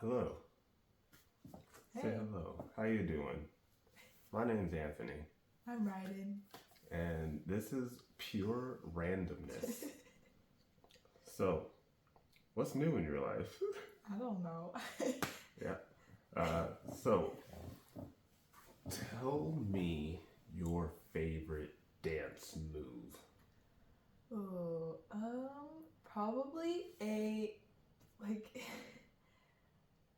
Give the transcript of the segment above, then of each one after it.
Hello. Hey. Say hello. How you doing? My name's Anthony, I'm Ryden. and this is pure randomness. So, what's new in your life? I don't know. Yeah. So, tell me your favorite dance move. Oh, probably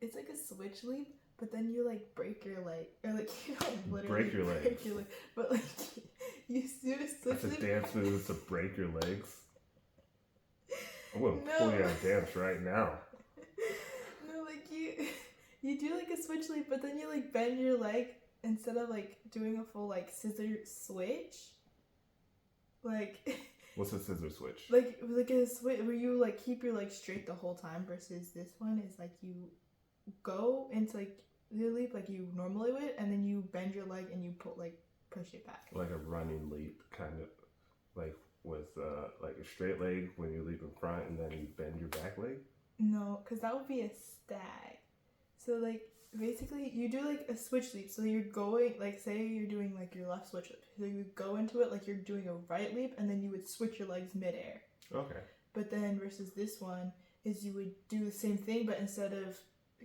it's like a switch leap, but then you like break your leg, or like you don't literally Break your leg. break your leg, but like you do a switch That's a leap. dance move to break your legs. I'm gonna No. pull you out of dance right now. No, like you do like a switch leap, but then you like bend your leg instead of like doing a full like scissor switch. Like. What's a scissor switch? Like a switch where you like keep your leg straight the whole time versus this one is like you go into like the leap like you normally would, and then you bend your leg and you push it back. Like a running leap, kind of like with like a straight leg when you leap in front and then you bend your back leg. No, because that would be a stag. So like basically you do like a switch leap. So you're going like, say you're doing like your left switch leap. So you would go into it like you're doing a right leap, and then you would switch your legs midair. Okay. But then versus this one is you would do the same thing, but instead of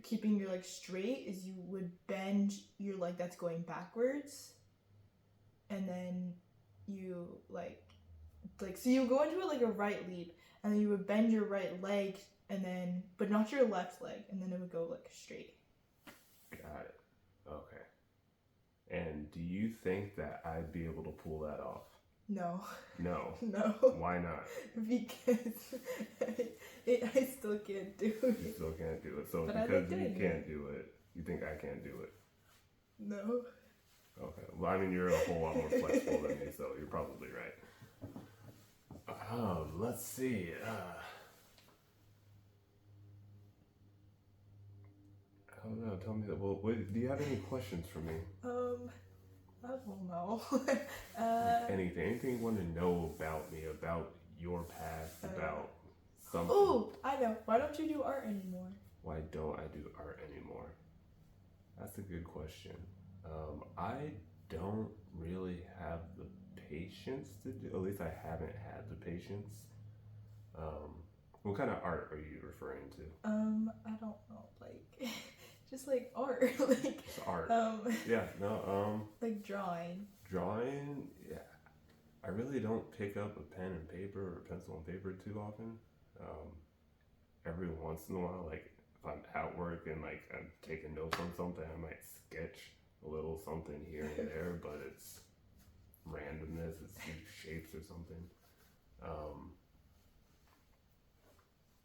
keeping your leg straight, is you would bend your leg that's going backwards, and then you like so you go into it like a right leap, and then you would bend your right leg, and then but not your left leg, and then it would go like straight. Got it. Okay. And do you think that I'd be able to pull that off? No. No. No. Why not? Because I still can't do it. You still can't do it. So But because I like you can't do it, you think I can't do it? No. Okay. Well, I mean, you're a whole lot more flexible than me, so you're probably right. Let's see. I don't know. Tell me that. Well, do you have any questions for me? I don't know. Anything you want to know about me, about your past, about something? Oh, I know. Why don't you do art anymore? Why don't I do art anymore? That's a good question. I don't really have the patience to do. At least I haven't had the patience. What kind of art are you referring to? I don't know. Like, just like art. Like. Just art. Yeah. No. Like drawing. Drawing. Yeah. I really don't pick up a pen and paper or pencil and paper too often. Every once in a while, like if I'm at work and like I'm taking notes on something, I might sketch a little something here and there, but it's randomness, it's shapes or something.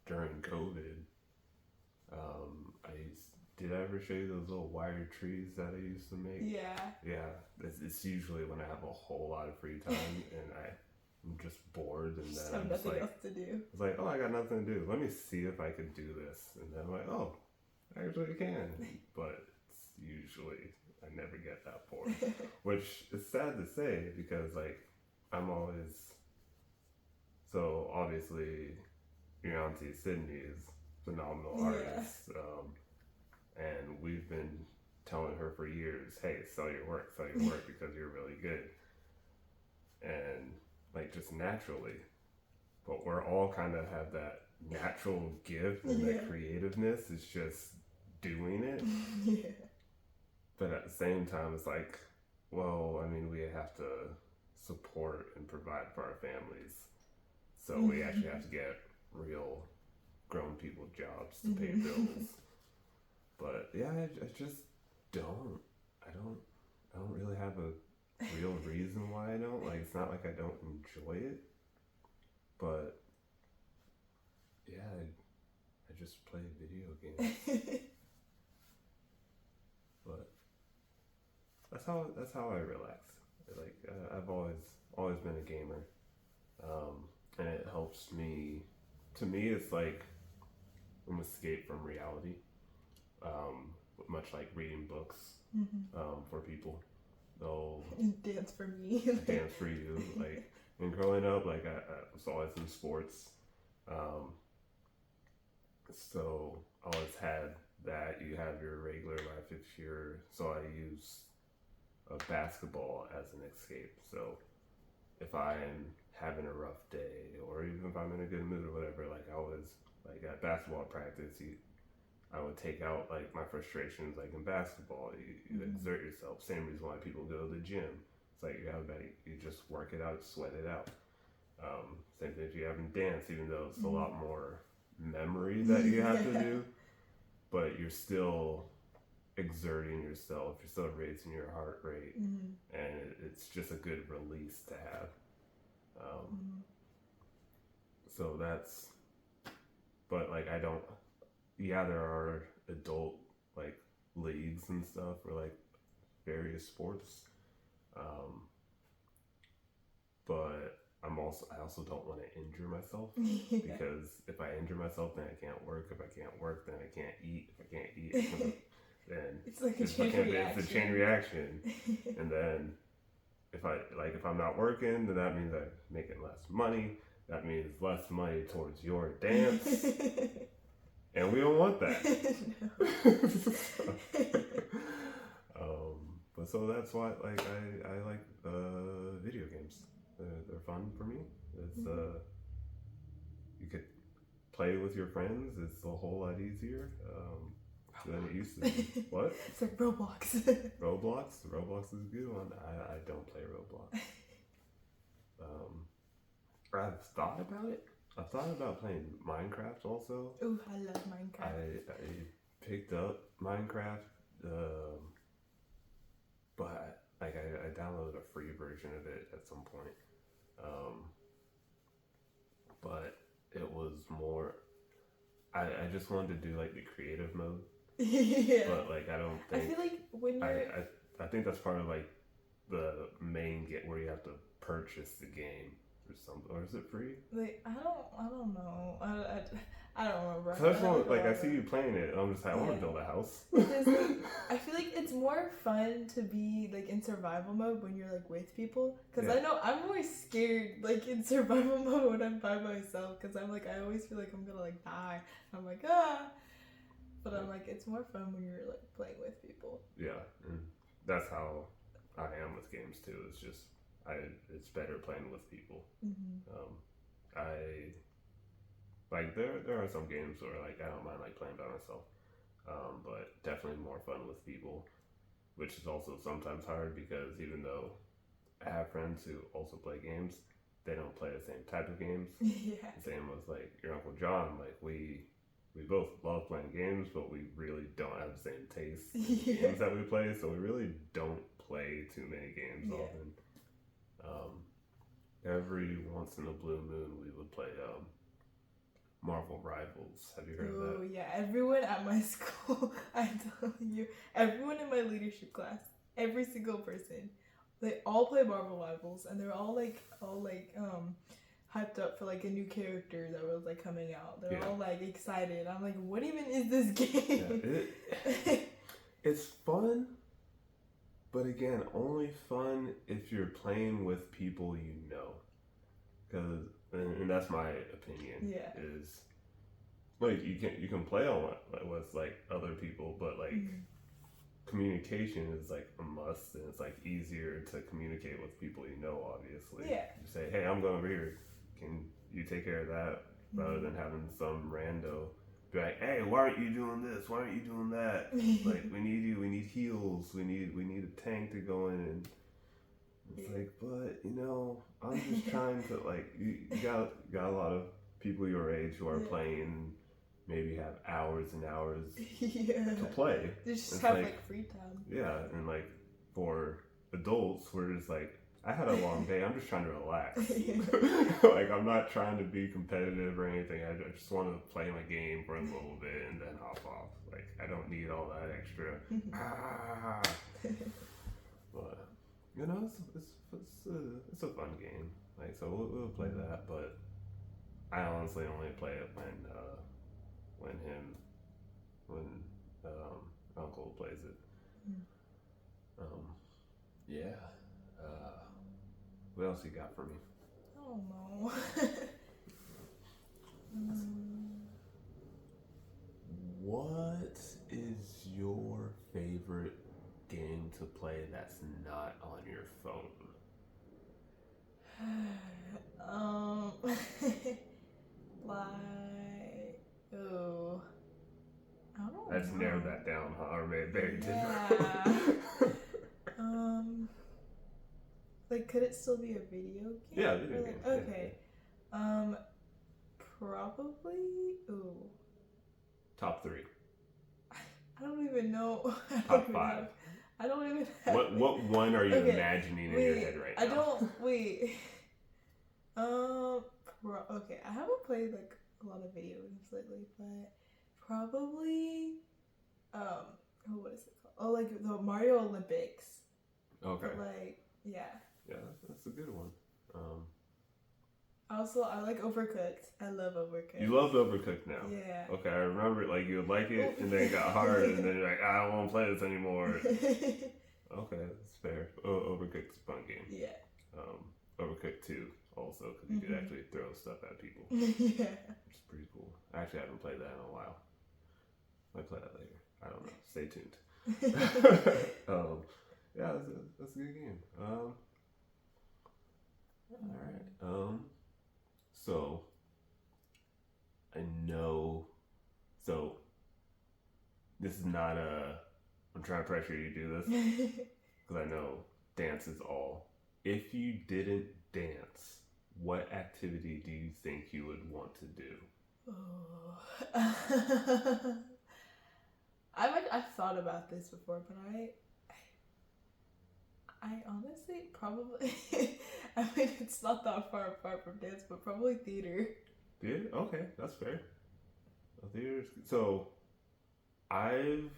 During COVID, did I ever show you those little wire trees that I used to make? Yeah. Yeah, it's usually when I have a whole lot of free time and I'm just bored, and then I'm just nothing like, else to do. it's like, oh, I got nothing to do. Let me see if I could do this, and then I'm like, oh, I actually can. But it's usually I never get that bored, which is sad to say because like I'm always so obviously your auntie Sydney is a phenomenal artist, and we've been telling her for years, hey, sell your work because you're really good, and like just naturally. But we're all kind of have that natural gift and that creativeness. It's just doing it. Yeah. But at the same time, it's like, well, I mean, we have to support and provide for our families. So we actually have to get real grown people jobs to pay bills. But yeah, I just don't. I don't really have a real reason why I don't. Like, it's not like I don't enjoy it. But yeah, I just play video games. But that's how I relax. Like I've always been a gamer, and it helps me. To me, it's like an escape from reality. Much like reading books for people, they'll dance for me. Dance for you, like. And growing up, like I was always in sports, so I always had that you have your regular life. So I use a basketball as an escape. So if I'm having a rough day, or even if I'm in a good mood or whatever, like I was like at basketball practice, I would take out like my frustrations, like in basketball. You exert yourself. Same reason why people go to the gym. It's like you just work it out, sweat it out. Same thing if you have in dance, even though it's a lot more memory that you have to do, but you're still exerting yourself. You're still raising your heart rate, and it's just a good release to have. So that's, but like I don't. Yeah, there are adult like leagues and stuff for like various sports, but I also don't want to injure myself because if I injure myself, then I can't work. If I can't work, then I can't eat. If I can't eat, then it's like a chain reaction. It's a chain reaction, and then if I'm not working, then that means I'm making less money. That means less money towards your dance. And we don't want that. But so that's why, like, I like video games. They're fun for me. It's you could play with your friends. It's a whole lot easier than it used to be. What? It's like Roblox. Roblox is a good one. I don't play Roblox. I've thought about it. I've thought about playing Minecraft also. Ooh, I love Minecraft. I picked up Minecraft, but like I downloaded a free version of it at some point. But it was more. I just wanted to do like the creative mode. Yeah. But like I don't think. I feel like when you're. I think that's part of like the main get where you have to purchase the game. Or something, or is it free? Like I don't know. I don't remember. So that's one, like I see you playing it, and I'm just like I want to build a house. Because like, I feel like it's more fun to be like in survival mode when you're like with people. Because I know I'm always scared like in survival mode when I'm by myself. Because I'm like I always feel like I'm gonna like die. I'm like but I'm like it's more fun when you're like playing with people. Yeah, and that's how I am with games too. It's just. It's better playing with people. I like there are some games where like I don't mind like playing by myself, but definitely more fun with people, which is also sometimes hard because even though I have friends who also play games, they don't play the same type of games. Yeah. Same with like your Uncle John. Like we both love playing games, but we really don't have the same taste in games that we play. So we really don't play too many games often. Every once in a blue moon, we would play Marvel Rivals. Have you heard of that? Oh yeah, everyone at my school, I'm telling you, everyone in my leadership class, every single person, they all play Marvel Rivals, and they're all like hyped up for like a new character that was like coming out. They're all like excited. I'm like, what even is this game? Yeah, it's fun. But again, only fun if you're playing with people you know. And that's my opinion. Yeah. Is like you can play on with like other people, but like communication is like a must, and it's like easier to communicate with people you know. Obviously, yeah. You say, "Hey, I'm going over here. Can you take care of that?" Rather than having some rando. Be like, hey, why aren't you doing this? Why aren't you doing that? Like, we need you. We need heals. We need a tank to go in. And it's like, but you know, I'm just trying to like. You got a lot of people your age who are playing. Maybe have hours and hours to play. They just have like free time. Yeah, and like for adults, we're just like. I had a long day. I'm just trying to relax. Like, I'm not trying to be competitive or anything. I just want to play my game for a little bit and then hop off. Like, I don't need all that extra. But, you know, it's a fun game. Like, so we'll play that. But I honestly only play it when Uncle plays it. Yeah. What else you got for me? I don't know. What What is your favorite game to play that's not on your phone? Like, oh, I don't know. Let's narrow that down, huh? Or made very Yeah. difficult. Like, could it still be a video game? Yeah, video game. Okay. Probably. Ooh. Top 3. I don't even know. Top 5. I don't even have. What one are you imagining in your head right now? I don't. Wait. Okay, I haven't played like a lot of video games lately, but probably. What is it called? Oh, like the Mario Olympics. Okay. But like, yeah. Yeah, that's a good one. Also, I like Overcooked. I love Overcooked. You loved Overcooked now. Yeah. Okay, I remember like you would like it, and then it got hard, and then you're like, I don't want to play this anymore. Okay, that's fair. Overcooked's a fun game. Yeah. Overcooked 2 also, because you could actually throw stuff at people. Yeah. Which is pretty cool. I actually haven't played that in a while. Might play that later. I don't know. Stay tuned. Yeah, that's a good game. All right. So I know. So this is not I'm trying to pressure you to do this because I know dance is all. If you didn't dance, what activity do you think you would want to do? Oh. I've thought about this before, but I honestly probably, I mean, it's not that far apart from dance, but probably theater. Theater? Okay, that's fair. Theater's so I've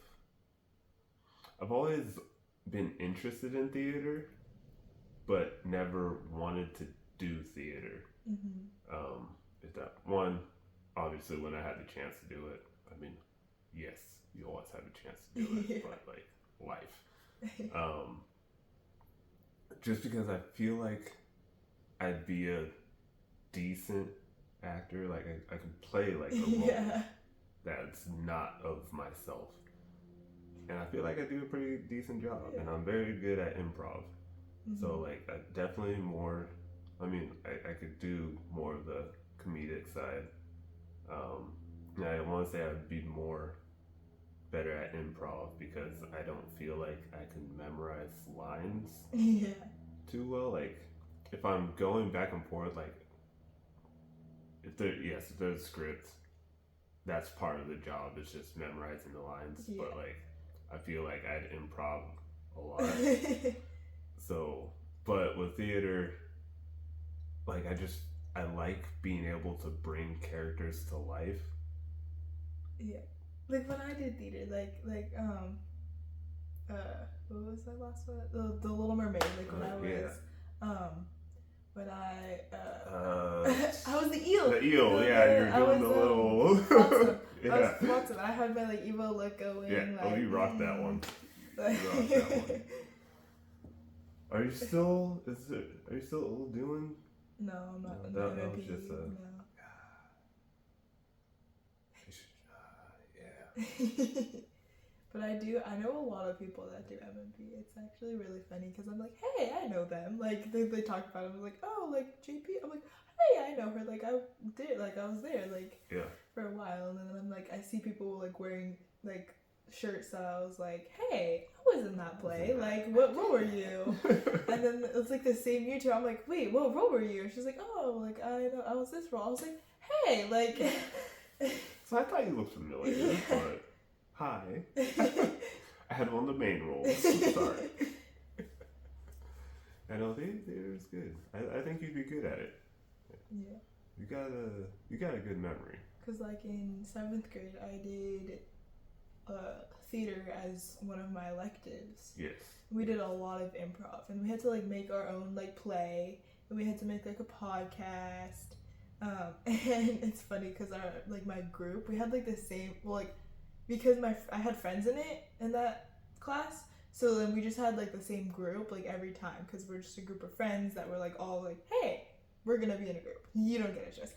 always been interested in theater, but never wanted to do theater. Mm-hmm. Is that one? Obviously, when I had the chance to do it, I mean, yes, you always have a chance to do it, but like life. Just because I feel like I'd be a decent actor, like I could play like a role that's not of myself, and I feel like I do a pretty decent job, and I'm very good at improv. Mm-hmm. So like I definitely more. I mean, I could do more of the comedic side. I want to say I'd be better at improv because I don't feel like I can memorize lines too well. Like if I'm going back and forth, like if there's a script, that's part of the job. It's just memorizing the lines. Yeah. But like I feel like I'd improv a lot. So, but with theater, like I like being able to bring characters to life. Yeah. Like when I did theater, what was that last one? The Little Mermaid. Like when I was the eel. The eel, you're doing the little. Flotsam. I was Flotsam. I had my like evil look going. Yeah. Like, you rocked that one. You rocked that one. Are you still doing? No, I'm not. That was just no. But I know a lot of people that do MMP. It's actually really funny because I'm like, hey, I know them. Like they talk about it. I'm like, oh, like JP. I'm like, hey, I know her. Like I was there like for a while, and then I'm like, I see people like wearing like shirts that I was like, hey, I was in that play. Like what were you? And then it's like the same year too. I'm like, wait, what role were you? She's like, oh, like I know I was this role. I was like, hey, like. So I thought you looked familiar, but hi. I had one of the main roles. Sorry. I know theater's good. I think you'd be good at it. Yeah. You got a good memory. Cause like in 7th grade, I did theater as one of my electives. Yes. We did a lot of improv, and we had to like make our own like play, and we had to make like a podcast. And it's funny because our like my group, we had like the same because I had friends in that class, so then we just had like the same group like every time because we're just a group of friends that were like all like, hey, we're gonna be in a group, you don't get a choice,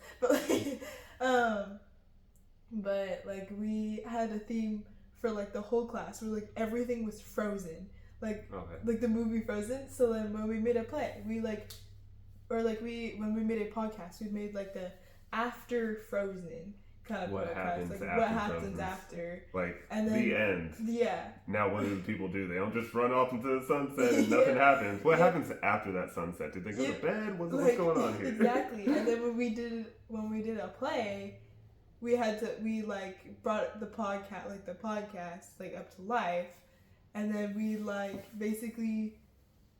but like we had a theme for like the whole class, where like everything was frozen, like Okay. like the movie Frozen. So then when we made a play, when we made a podcast, we made like the after Frozen kind of What podcast, happens like after what happens Frozen? after, Like, and then the end. yeah. Now, what do the people do? They don't just run off into the sunset and nothing happens. What Yeah. happens after that sunset? Did they go to bed? What's Like, going on here? Exactly. And then when we did a play, we like brought the podcast like up to life, and then we like basically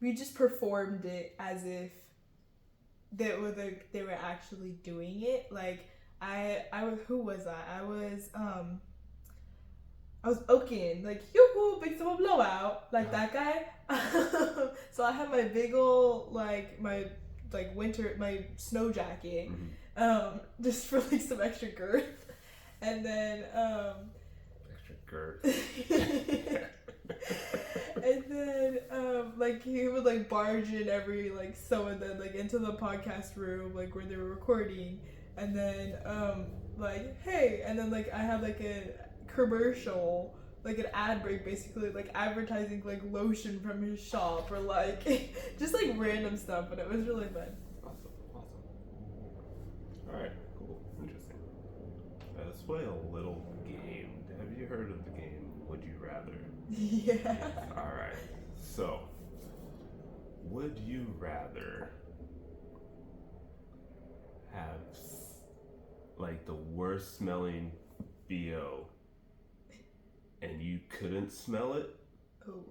we just performed it as if they were actually doing it. Like I was, who was I was Oaken, like yoo-hoo, big summer blowout, like that guy. So I had my big ol' like my like winter, my snow jacket, just for like some extra girth, and then Extra girth. and then like he would like barge in every like so and then like into the podcast room like where they were recording, and then like hey, and then like I had like a commercial, like an ad break, basically like advertising like lotion from his shop or like just like random stuff, but it was really fun. Awesome. Alright, cool. Interesting. Let's play a little game. Have you heard of the game Would You Rather? Yeah. Alright, so would you rather have like the worst smelling BO and you couldn't smell it? Oh.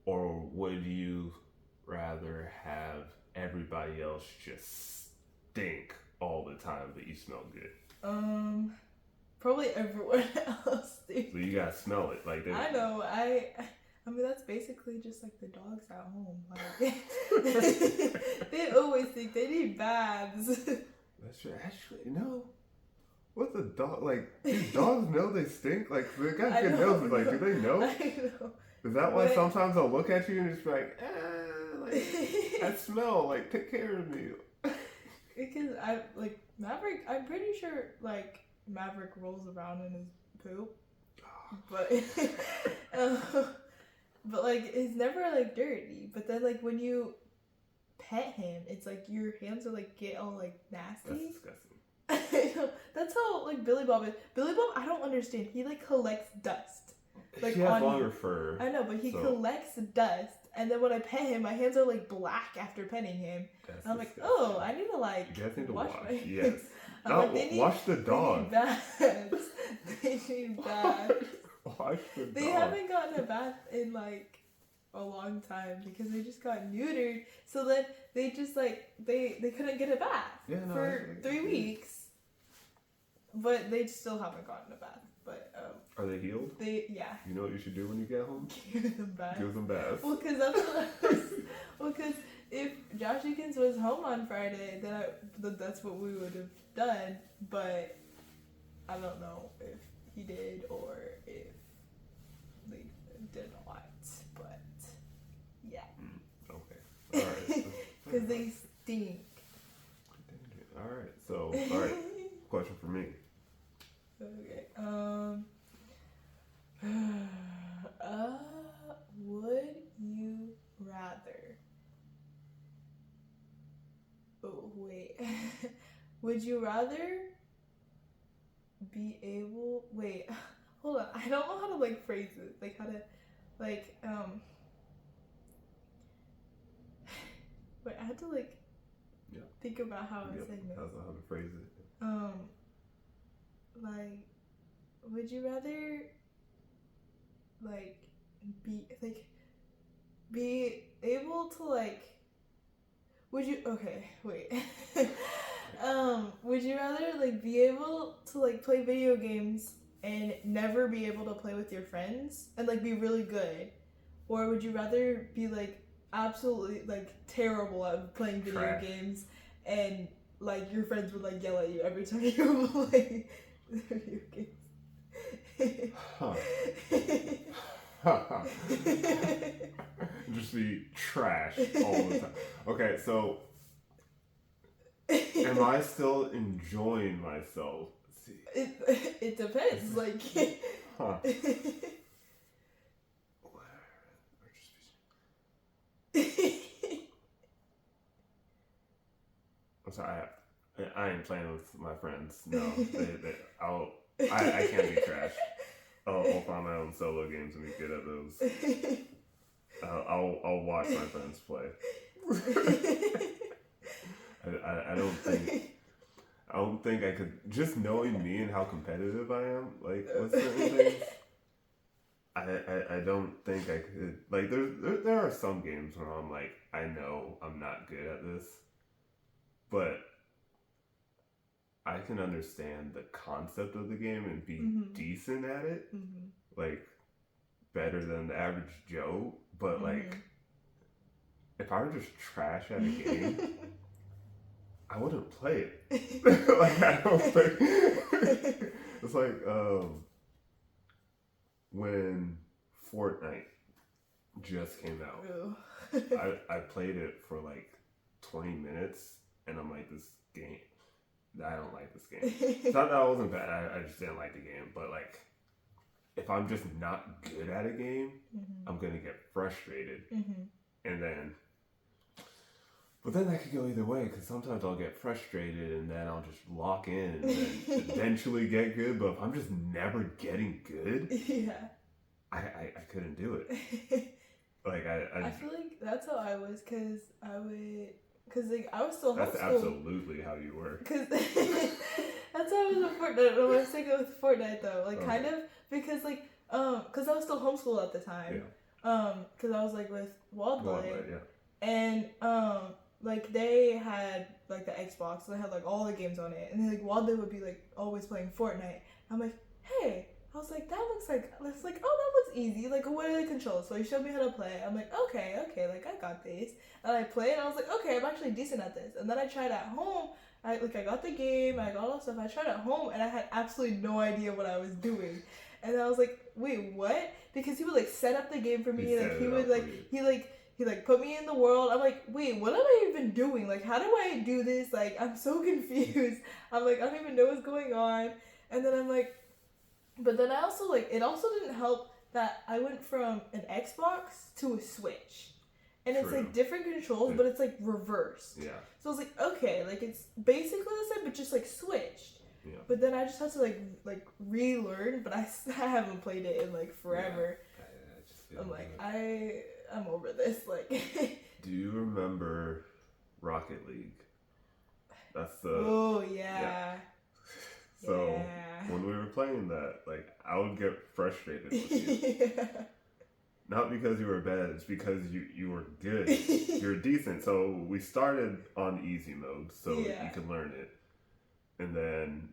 Or would you rather have everybody else just stink all the time but you smell good? Probably everyone else, dude. So you gotta smell it. Like I know. I mean, that's basically just like the dogs at home. Like, they always think they need baths. That's right. Actually, no. What's a dog like? Do dogs know they stink? Like they got good noses. Like, do they know? I know. Is that why sometimes they'll look at you and just be like, like I smell. Like, take care of me. Because I like Maverick. I'm pretty sure like Maverick rolls around in his poop, but but like it's never like dirty. But then like when you pet him, it's like your hands are like get all like nasty. That's disgusting. That's how like Billy Bob is. Billy Bob, I don't understand. He like collects dust. Like she has longer fur. I know, but he collects dust, and then when I pet him, my hands are like black after petting him. That's and I'm like, disgusting. oh, I need to like You guys need to wash wash. my hands. Yes. I'm No, like, wash the dog. They need baths. They need baths. Wash the dog. They haven't gotten a bath in like a long time because they just got neutered. So then they just like they couldn't get a bath for 3 weeks. But they still haven't gotten a bath. But are they healed? Yeah. You know what you should do when you get home? Give them baths. Give them baths. Well, because that's what I was. Well, because if Josh Eakins was home on Friday, then that's what we would have done. But I don't know if he did or if they did not. But yeah. Okay. All right. Because they stink. All right. So, all right. Question for me. Okay. Would you rather? Oh wait. Would you rather be able? Wait. Hold on. I don't know how to like phrase it. Like how to, like Wait. I had to like think about how I was saying this. That's how to phrase it. Like, would you rather, like, be able to, like, would you, okay, wait, would you rather, like, be able to, like, play video games and never be able to play with your friends and, like, be really good, or would you rather be, like, absolutely, like, terrible at playing video games and, like, your friends would, like, yell at you every time you play video games? Just be trash all the time. Okay, so am I still enjoying myself? Let's see. It depends, like. so I ain't playing with my friends. No, I can't be trash. I'll find my own solo games and be good at those. I'll watch my friends play. I don't think I could, just knowing me and how competitive I am, like with certain things. I don't think I could, like there are some games where I'm like, I know I'm not good at this, but I can understand the concept of the game and be decent at it, like better than the average Joe. But like, if I were just trash at a game, I wouldn't play it. Like I don't think it's like when Fortnite just came out. I played it for like 20 minutes, and I'm like, this game. I don't like this game. It's not that I wasn't bad. I just didn't like the game. But like, if I'm just not good at a game, I'm gonna get frustrated, and then. But then that could go either way, because sometimes I'll get frustrated and then I'll just lock in and then eventually get good. But if I'm just never getting good, I couldn't do it. Like I feel like that's how I was, because like I was still homeschooled. That's absolutely how you were. Because that's how I was with Fortnite. I was thinking with Fortnite though, like kind of because like because I was still homeschooled at the time. Because I was like with Waldblade, and like they had like the Xbox, so they had like all the games on it, and then like Waldblade would be like always playing Fortnite. I'm like, hey. I was like, oh, that looks easy. Like, what are the controls? So he showed me how to play. I'm like, okay, like, I got this. And I played, and I was like, okay, I'm actually decent at this. And then I tried at home. I got the game, I got all that stuff. I tried at home, and I had absolutely no idea what I was doing. And I was like, wait, what? Because he would, like, set up the game for me. He put me in the world. I'm like, wait, what am I even doing? Like, how do I do this? Like, I'm so confused. I'm like, I don't even know what's going on. And then I'm like, but then I also, like, it also didn't help that I went from an Xbox to a Switch. And it's, like, different controls, but it's, like, reversed. Yeah. So I was like, okay, like, it's basically the same, but just, like, switched. Yeah. But then I just had to, like relearn, but I haven't played it in, like, forever. Yeah. I'm like, I'm over this, like. Do you remember Rocket League? That's the... Oh, yeah. So when we were playing that, like, I would get frustrated with you. Not because you were bad, it's because you were good. You're decent. So we started on easy mode, so you could learn it. And then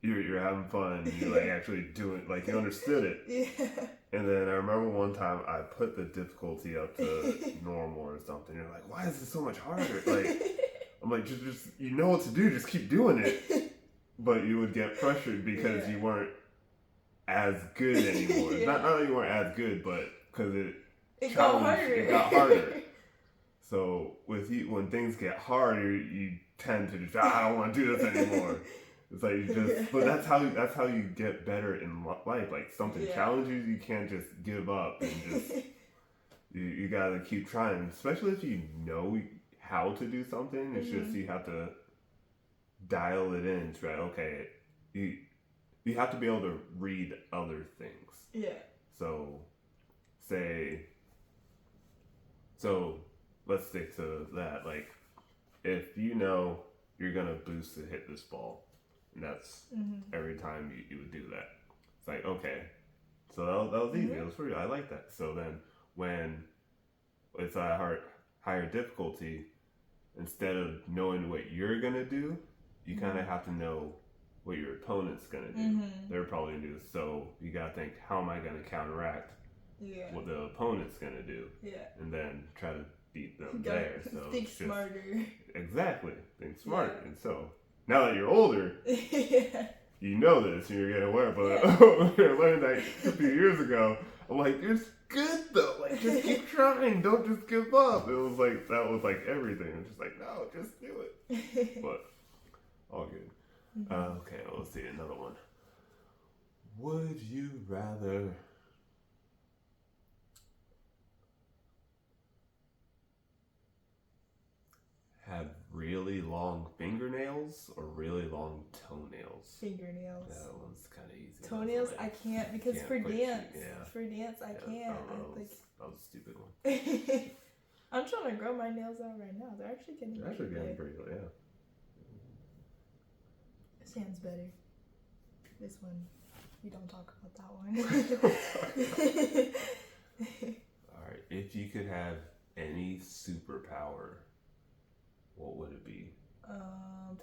you're having fun, you're like actually doing, like you understood it. Yeah. And then I remember one time I put the difficulty up to normal or something. You're like, why is this so much harder? Like, I'm like, just you know what to do, just keep doing it. But you would get frustrated because you weren't as good anymore. Not that you weren't as good, but because it got harder. So with you, when things get harder, you tend to just, I don't want to do this anymore. It's like you just, but that's how you get better in life. Like something challenges, you can't just give up and just you gotta keep trying. Especially if you know how to do something, it's just you have to dial it in. Right? Okay, you have to be able to read other things. Yeah. So let's stick to that. Like, if you know you're gonna boost to hit this ball, and that's every time you would do that. It's like, okay, so that was easy. It was pretty. I like that. So then when it's a higher difficulty, instead of knowing what you're gonna do, you kind of have to know what your opponent's gonna do. They're probably gonna do this. So you gotta think, how am I gonna counteract what the opponent's gonna do? Yeah. And then try to beat them there. So think smarter. Exactly. Think smart. And so now that you're older, you know this and you're getting aware. But I learned that a few years ago. I'm like, it's good though. Like, just keep trying. Don't just give up. It was like, that was like everything. I'm just like, no, just do it. But all good. Okay, let's see another one. Would you rather have really long fingernails or really long toenails? Fingernails. That one's kind of easy. Toenails, I can't because Can't for put dance, yeah. for dance, I can't. That was a stupid one. I'm trying to grow my nails out right now. They're actually getting They're actually getting pretty good, yeah. This hand's better. This one, we don't talk about that one. All right, if you could have any superpower, what would it be?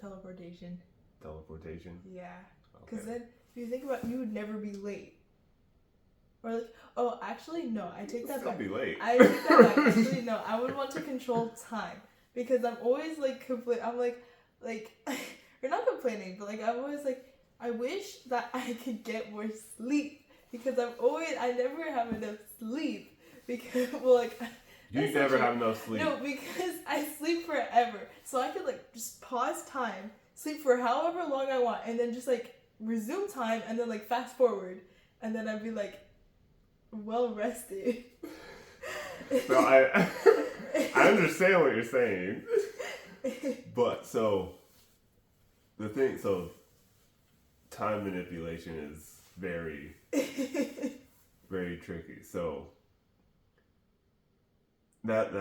Teleportation. Teleportation? Yeah. Because then, if you think about it, you would never be late. Or like, oh, actually, no, I take that back. Be late. I take that back. Actually, no, I would want to control time. Because I'm always like, I'm like, you're not complaining, but like, I'm always like, I wish that I could get more sleep. Because I never have enough sleep. Because, well, like, you never have enough sleep. No, because I sleep forever. So I could like just pause time, sleep for however long I want, and then just like resume time and then like fast forward. And then I'd be like well rested. So I understand what you're saying. But so time manipulation is very, very tricky. So that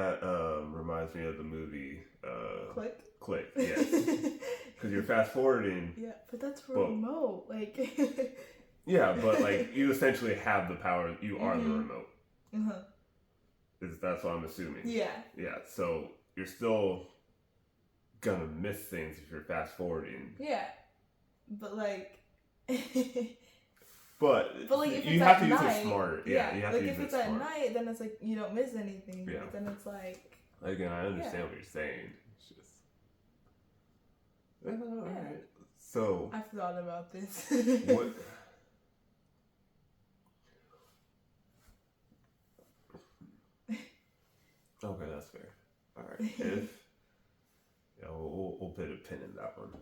reminds me of the movie Click, yes. Because you're fast forwarding. Yeah, but that's remote. Like. Yeah, but like you essentially have the power. You are the remote. That's what I'm assuming. Yeah. Yeah. So you're still gonna miss things if you're fast forwarding. Yeah, but like. But like if you have to use it smart. Yeah, you have to use it smart. Like if it's at night, then it's like you don't miss anything. Yeah. But then it's like. Again, I understand what you're saying. It's just. All right. So. I've thought about this. What? Okay, that's fair. All right. We'll put a pin in that one.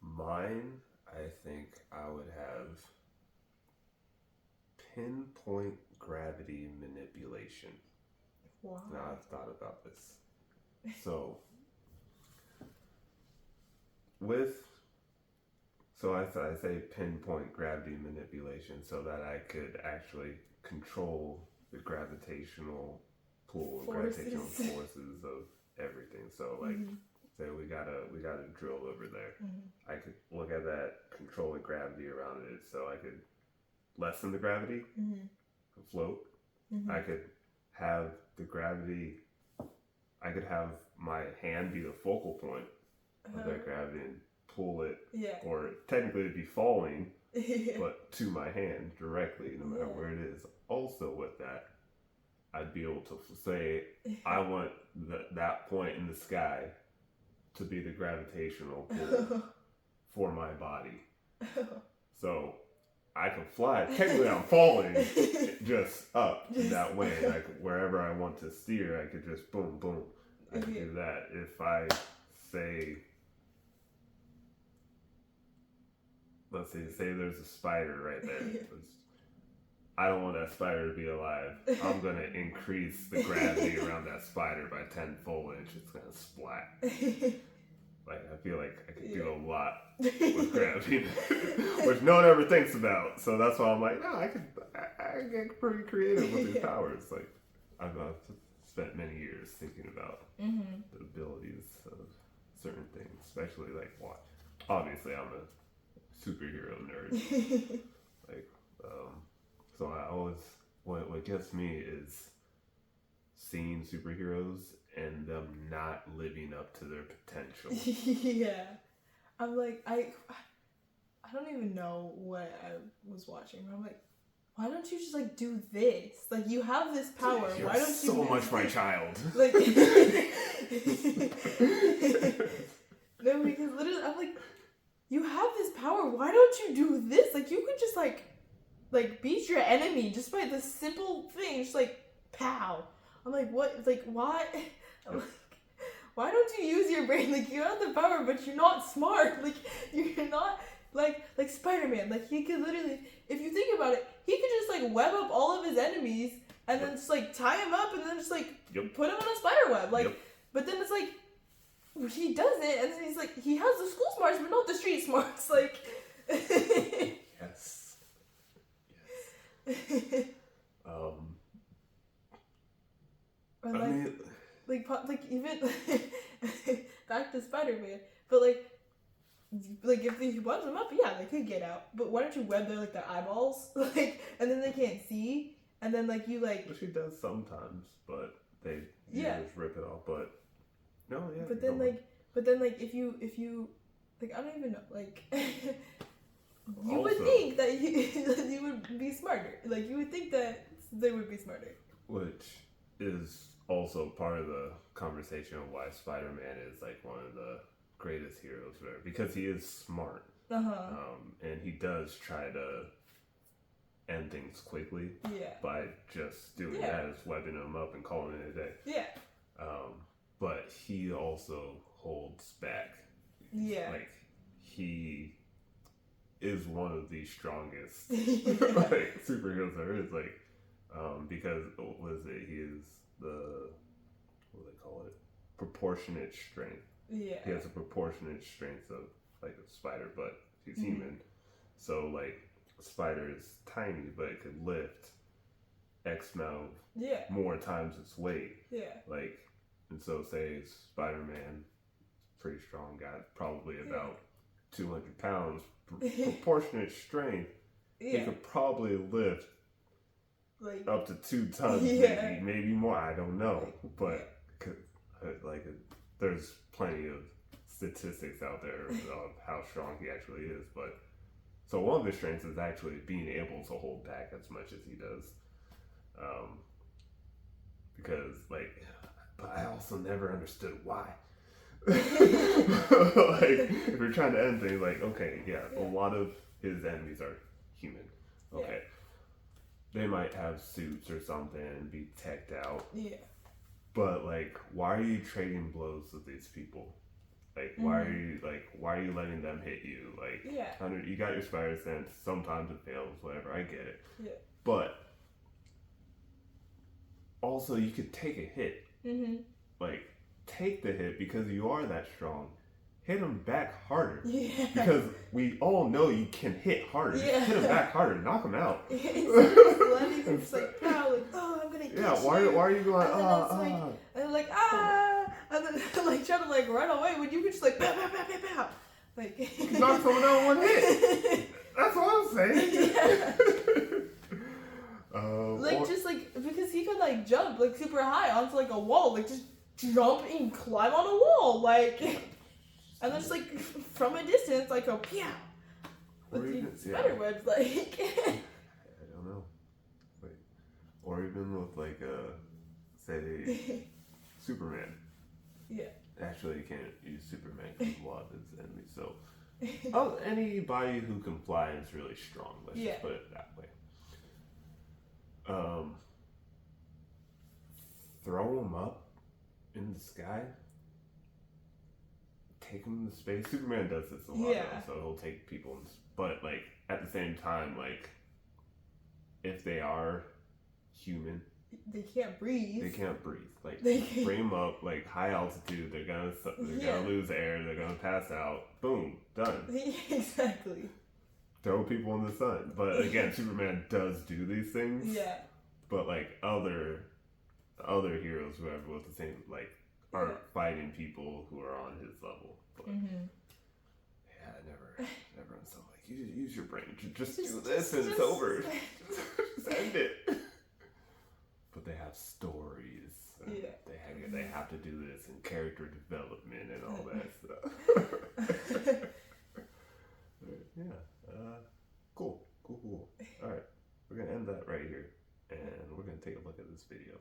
Mine, I think I would have pinpoint gravity manipulation. Wow. Now I've thought about this. So I say pinpoint gravity manipulation so that I could actually control the gravitational pull and gravitational forces of everything. So like say we got a drill over there. I could look at that, controlling gravity around it so I could lessen the gravity, float. I could have the gravity, I could have my hand be the focal point of that gravity and pull it, or technically it'd be falling, but to my hand directly, no matter where it is. Also with that, I'd be able to say, I want that point in the sky to be the gravitational pull for my body. So I can fly. Technically, I'm falling just up in that way. Like wherever I want to steer, I could just boom, boom. I can do that. If I say, let's say there's a spider right there. I don't want that spider to be alive. I'm going to increase the gravity around that spider by 10-fold and it's just going to splat. Like, I feel like I could do a lot with gravity, which no one ever thinks about. So that's why I'm like, no, I get pretty creative with these powers. Like, I've spent many years thinking about the abilities of certain things, especially like what. Obviously, I'm a superhero nerd. So I always, what gets me is seeing superheroes and them not living up to their potential. Yeah. I'm like, I don't even know what I was watching. I'm like, why don't you just like do this? Like you have this power. You're why don't you so much my child. Like no, because literally I'm like, you have this power. Why don't you do this? Like you could just like beat your enemy just by the simple thing. Just like pow. I'm like, what? Like why? I'm like, why don't you use your brain? Like you have the power, but you're not smart. Like you're not like Spider-Man. Like he could literally, if you think about it, he could just like web up all of his enemies and then just like tie him up and then just like put him on a spider web. Like, but then it's like, he doesn't, and then he's like, he has the school smarts, but not the street smarts. Like, Yes. Yes. or I like, mean, like even back to Spider-Man, but like if you bunch them up, yeah, they could get out. But why don't you web their eyeballs, like, and then they can't see, and then like you like. well, she does sometimes, but they just rip it off. But no, yeah. But then if you like, I don't even know, like. You would think that you would be smarter. Like, you would think that they would be smarter. Which is also part of the conversation of why Spider-Man is like one of the greatest heroes ever, because he is smart. And he does try to end things quickly. Yeah. By just doing that, is webbing them up and calling it a day. Yeah. But he also holds back. Yeah. Like, he is one of the strongest like superheroes there is, like, because what is it? He is the, what do they call it? Proportionate strength. Yeah. He has a proportionate strength of like a spider, but he's human. So like a spider is tiny, but it could lift X amount more times its weight. Yeah. Like, and so say Spider-Man, pretty strong guy, probably about 200 pounds. Proportionate strength, he could probably lift like up to 2 tons, maybe more. I don't know, but like there's plenty of statistics out there of how strong he actually is. But so one of his strengths is actually being able to hold back as much as he does, because like, but I also never understood why. Like, if you're trying to end things, like, okay, a lot of his enemies are human. Okay. They might have suits or something and be teched out. Yeah. But like, why are you trading blows with these people? Like, why are you letting them hit you? Like, you got your spider sense. Sometimes it fails, whatever. I get it. Yeah. But also, you could take a hit. Like, take the hit because you are that strong. Hit him back harder. Yeah. Because we all know you can hit harder. Yeah. Hit him back harder. Knock him out. It's like, no, like, oh, I'm gonna get you. Why are you going, and like, and then like trying to like run away when you could just like, pow, pow, pow, pow, pow. Like, knock someone out in one hit. That's what I'm saying. Yeah. Just like, because he could like jump like super high onto like a wall, like just jump and climb on a wall, like, and then just like from a distance, like, go pew. With the spider webs, like. I don't know. Like, or even with like say Superman. Yeah. Actually, you can't use Superman because a lot of his enemies. So, anybody who can fly is really strong. Let's just put it that way. Throw them up in the sky, take them into space. Superman does this a lot, though, so he'll take people, but like at the same time, like if they are human, they can't breathe. Like, bring them up, like high altitude. They're gonna lose air. They're gonna pass out. Boom, done. Exactly. Throw people in the sun. But again, Superman does do these things. Yeah. But like other heroes who have with the same, like, aren't fighting people who are on his level. But yeah, I never understood, like, you use your brain. Just do this and it's over. Just end it. But they have stories. They have to do this and character development and all that stuff. Cool. All right, we're gonna end that right here, and we're gonna take a look at this video.